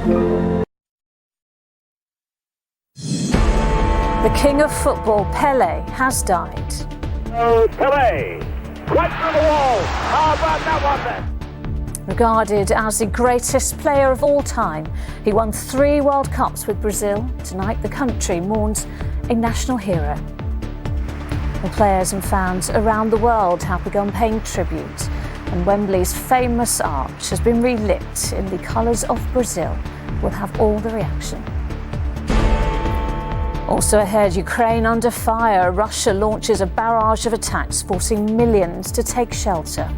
The king of football, Pelé, has died. Oh, Pelé! Right through the wall! How about that one then? Regarded as the greatest player of all time, he won 3 World Cups with Brazil. Tonight, the country mourns a national hero. Well, players and fans around the world have begun paying tribute, and Wembley's famous arch has been relit in the colours of Brazil. We'll have all the reaction. Also ahead, Ukraine under fire. Russia launches a barrage of attacks, forcing millions to take shelter.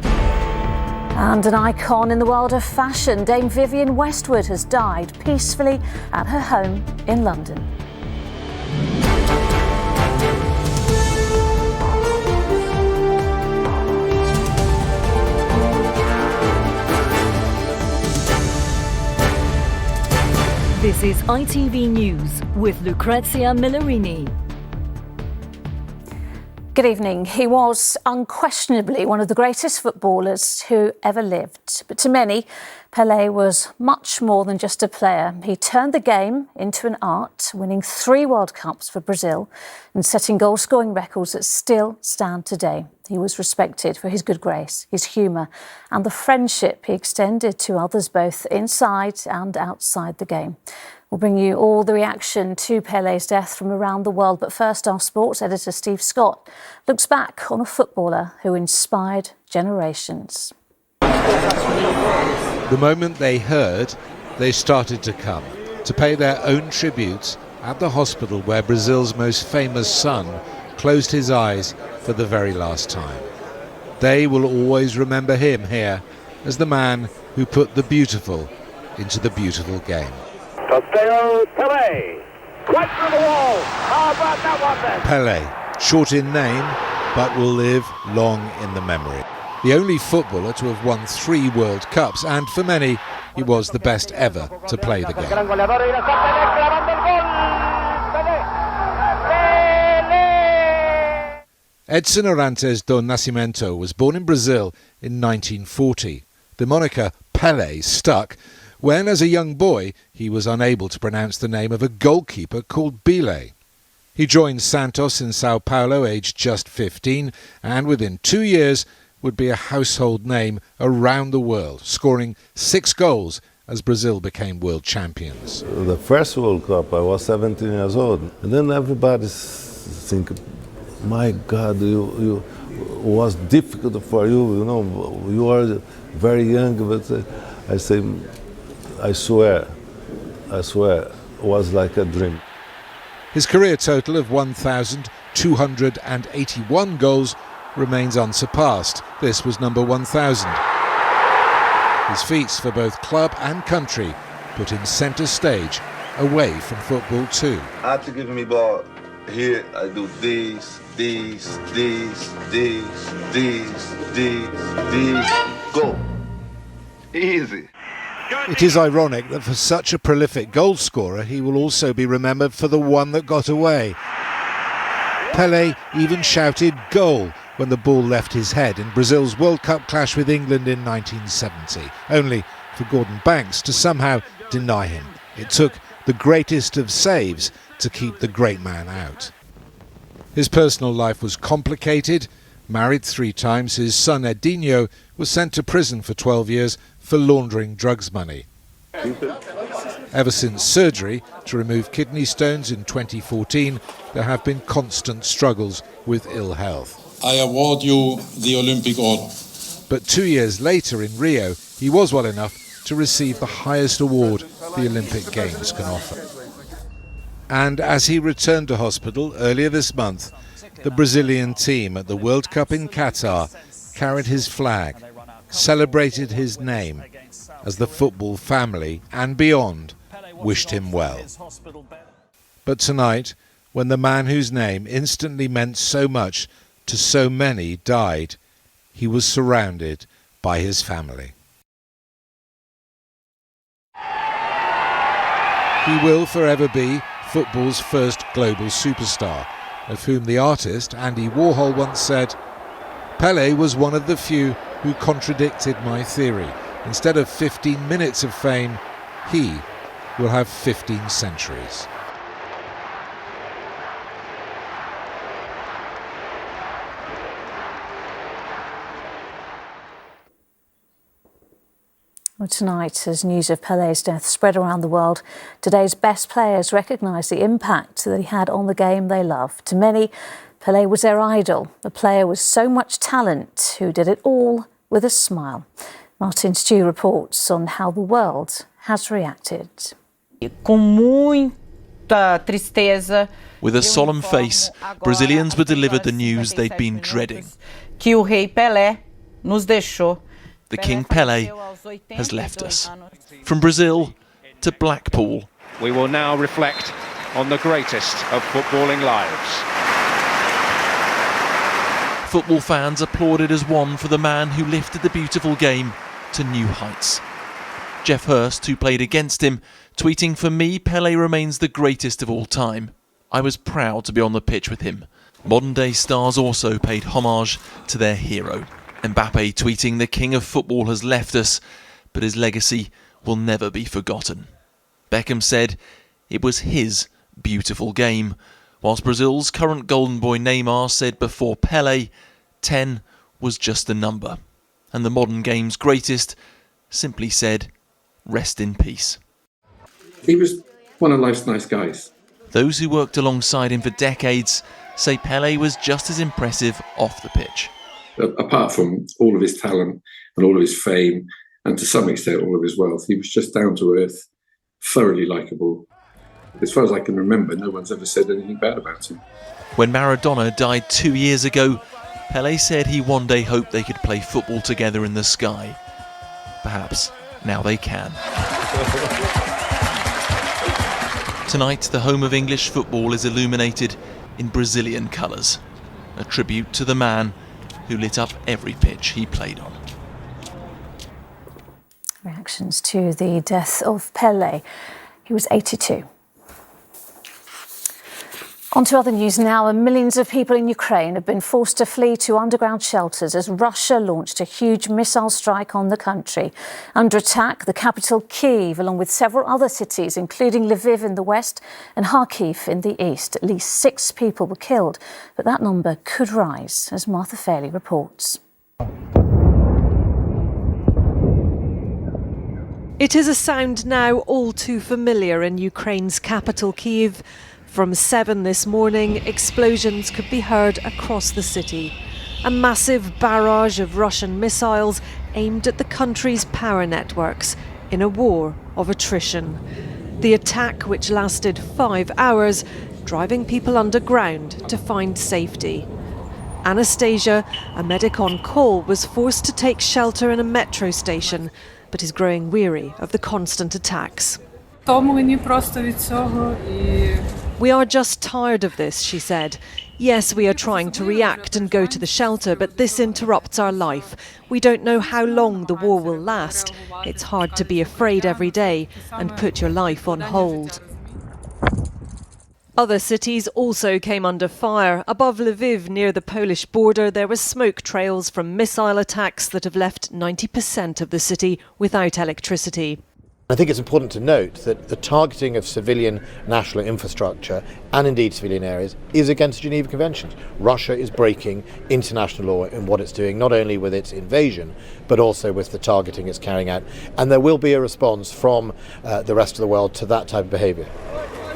And an icon in the world of fashion, Dame Vivienne Westwood, has died peacefully at her home in London. This is ITV News with Lucrezia Millarini. Good evening. He was unquestionably one of the greatest footballers who ever lived. But to many, Pelé was much more than just a player. He turned the game into an art, winning 3 World Cups for Brazil and setting goal-scoring records that still stand today. He was respected for his good grace, his humour and the friendship he extended to others both inside and outside the game. We'll bring you all the reaction to Pelé's death from around the world. But first, our sports editor Steve Scott looks back on a footballer who inspired generations. The moment they heard, they started to come to pay their own tributes at the hospital where Brazil's most famous son closed his eyes for the very last time. They will always remember him here as the man who put the beautiful into the beautiful game. Pelé, right through the wall. How about that one then? Pelé, short in name, but will live long in the memory. The only footballer to have won 3 World Cups, and for many, he was the best ever to play the game. Edson Arantes do Nascimento was born in Brazil in 1940. The moniker Pelé stuck when, as a young boy, he was unable to pronounce the name of a goalkeeper called Bile. He joined Santos in Sao Paulo, aged just 15, and within 2 years would be a household name around the world, scoring 6 goals as Brazil became world champions. The first World Cup, I was 17 years old, and then everybody think, my God, you was difficult for you, you are very young, but I say, I swear, it was like a dream. His career total of 1,281 goals remains unsurpassed. This was number 1,000. His feats for both club and country put him centre stage, away from football too. After giving me ball here, I do these, go. Easy. It is ironic that for such a prolific goal scorer, he will also be remembered for the one that got away. Pelé even shouted goal when the ball left his head in Brazil's World Cup clash with England in 1970, only for Gordon Banks to somehow deny him. It took the greatest of saves to keep the great man out. His personal life was complicated. Married 3 times, his son Edinho was sent to prison for 12 years for laundering drugs money. Ever since surgery to remove kidney stones in 2014, there have been constant struggles with ill health. I award you the Olympic Order. But 2 years later in Rio, he was well enough to receive the highest award the Olympic Games can offer. And as he returned to hospital earlier this month, the Brazilian team at the World Cup in Qatar carried his flag, celebrated his name, as the football family and beyond wished him well. But tonight, when the man whose name instantly meant so much to so many died, he was surrounded by his family. He will forever be football's first global superstar, of whom the artist Andy Warhol once said, "Pelé was one of the few who contradicted my theory. Instead of 15 minutes of fame, he will have 15 centuries. Well, tonight, as news of Pelé's death spread around the world, today's best players recognised the impact that he had on the game they love. To many, Pelé was their idol, a player with so much talent who did it all with a smile. Martin Stew reports on how the world has reacted. With a solemn face, Brazilians were delivered the news they'd been dreading. The King Pelé has left us. From Brazil to Blackpool. We will now reflect on the greatest of footballing lives. Football fans applauded as one for the man who lifted the beautiful game to new heights. Jeff Hurst, who played against him, tweeting, "For me, Pelé remains the greatest of all time. I was proud to be on the pitch with him." Modern-day stars also paid homage to their hero. Mbappe tweeting, "The king of football has left us, but his legacy will never be forgotten." Beckham said it was his beautiful game, whilst Brazil's current golden boy Neymar said before Pelé, 10 was just a number. And the modern game's greatest simply said, "Rest in peace." He was one of life's nice guys. Those who worked alongside him for decades say Pelé was just as impressive off the pitch. Apart from all of his talent and all of his fame, and to some extent all of his wealth, he was just down to earth, thoroughly likeable. As far as I can remember, no one's ever said anything bad about him. When Maradona died 2 years ago, Pelé said he one day hoped they could play football together in the sky. Perhaps now they can. Tonight, the home of English football is illuminated in Brazilian colours, a tribute to the man who lit up every pitch he played on. Reactions to the death of Pelé. He was 82. On to other news now, and millions of people in Ukraine have been forced to flee to underground shelters as Russia launched a huge missile strike on the country. Under attack, the capital Kyiv, along with several other cities, including Lviv in the west and Kharkiv in the east. At least 6 people were killed, but that number could rise, as Martha Fairley reports. It is a sound now all too familiar in Ukraine's capital, Kyiv. From 7 this morning, explosions could be heard across the city. A massive barrage of Russian missiles aimed at the country's power networks in a war of attrition. The attack, which lasted 5 hours, driving people underground to find safety. Anastasia, a medic on call, was forced to take shelter in a metro station, but is growing weary of the constant attacks. We are just tired of this, she said. Yes, we are trying to react and go to the shelter, but this interrupts our life. We don't know how long the war will last. It's hard to be afraid every day and put your life on hold. Other cities also came under fire. Above Lviv, near the Polish border, there were smoke trails from missile attacks that have left 90% of the city without electricity. I think it's important to note that the targeting of civilian national infrastructure and indeed civilian areas is against the Geneva Conventions. Russia is breaking international law in what it's doing, not only with its invasion, but also with the targeting it's carrying out. And there will be a response from the rest of the world to that type of behaviour.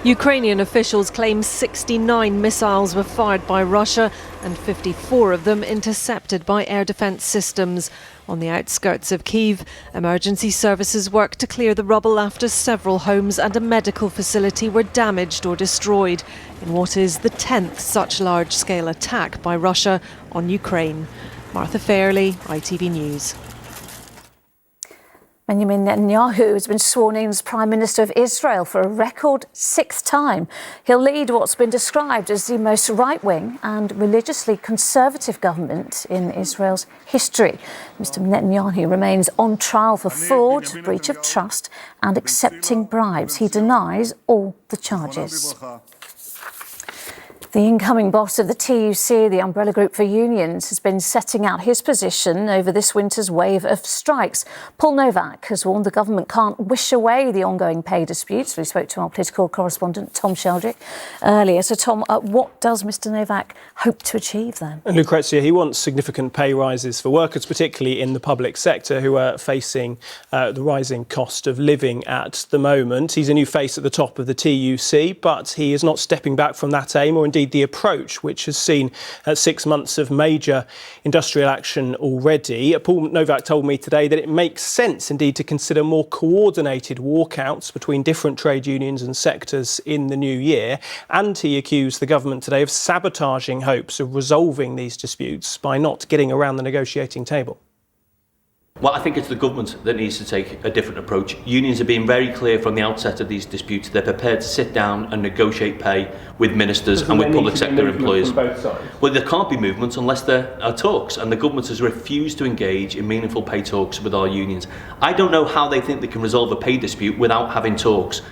Ukrainian officials claim 69 missiles were fired by Russia and 54 of them intercepted by air defence systems. On the outskirts of Kyiv, emergency services worked to clear the rubble after several homes and a medical facility were damaged or destroyed in what is the 10th such large-scale attack by Russia on Ukraine. Martha Fairley, ITV News. Benjamin Netanyahu has been sworn in as Prime Minister of Israel for a record 6th time. He'll lead what's been described as the most right-wing and religiously conservative government in Israel's history. Mr. Netanyahu remains on trial for fraud, breach of trust and accepting bribes. He denies all the charges. The incoming boss of the TUC, the umbrella group for unions, has been setting out his position over this winter's wave of strikes. Paul Novak has warned the government can't wish away the ongoing pay disputes. We spoke to our political correspondent, Tom Sheldrick, earlier. So, Tom, what does Mr Novak hope to achieve then? And Lucrezia, he wants significant pay rises for workers, particularly in the public sector, who are facing the rising cost of living at the moment. He's a new face at the top of the TUC, but he is not stepping back from that aim, or indeed the approach, which has seen 6 months of major industrial action already. Paul Novak told me today that it makes sense indeed to consider more coordinated walkouts between different trade unions and sectors in the new year. And he accused the government today of sabotaging hopes of resolving these disputes by not getting around the negotiating table. Well, I think it's the government that needs to take a different approach. Unions have been very clear from the outset of these disputes. They're prepared to sit down and negotiate pay with ministers and with public sector employers. Well, there can't be movements unless there are talks, and the government has refused to engage in meaningful pay talks with our unions. I don't know how they think they can resolve a pay dispute without having talks.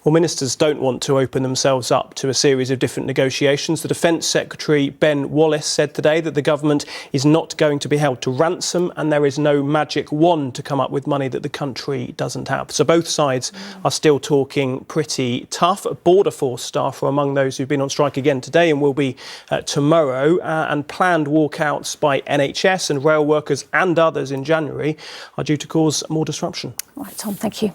Well, ministers don't want to open themselves up to a series of different negotiations. The Defence Secretary, Ben Wallace, said today that the government is not going to be held to ransom and there is no magic wand to come up with money that the country doesn't have. So both sides are still talking pretty tough. Border Force staff are among those who've been on strike again today and will be tomorrow. And planned walkouts by NHS and rail workers and others in January are due to cause more disruption. All right, Tom, thank you.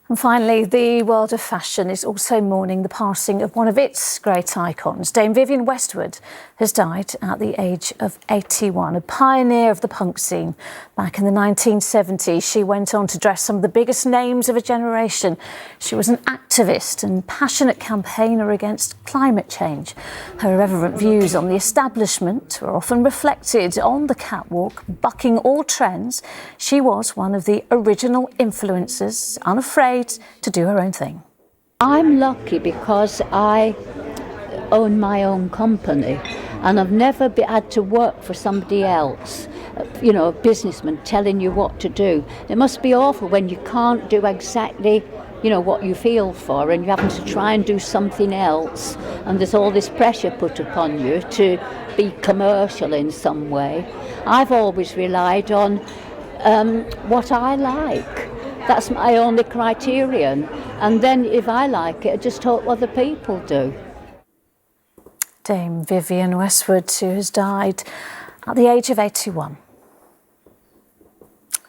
And finally, the world of fashion is also mourning the passing of one of its great icons. Dame Vivienne Westwood has died at the age of 81, a pioneer of the punk scene. Back in the 1970s, she went on to dress some of the biggest names of a generation. She was an activist and passionate campaigner against climate change. Her irreverent views on the establishment were often reflected on the catwalk, bucking all trends. She was one of the original influencers, unafraid to do her own thing. I'm lucky because I own my own company and I've never had to work for somebody else, you know, a businessman telling you what to do. It must be awful when you can't do exactly, you know, what you feel for and you're having to try and do something else, and there's all this pressure put upon you to be commercial in some way. I've always relied on what I like. That's my only criterion. And then if I like it, I just hope other people do. Dame Vivienne Westwood, who has died at the age of 81.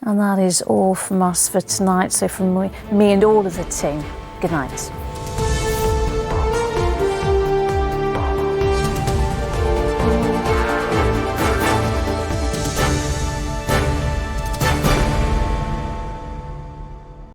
And that is all from us for tonight. So from me and all of the team, good night.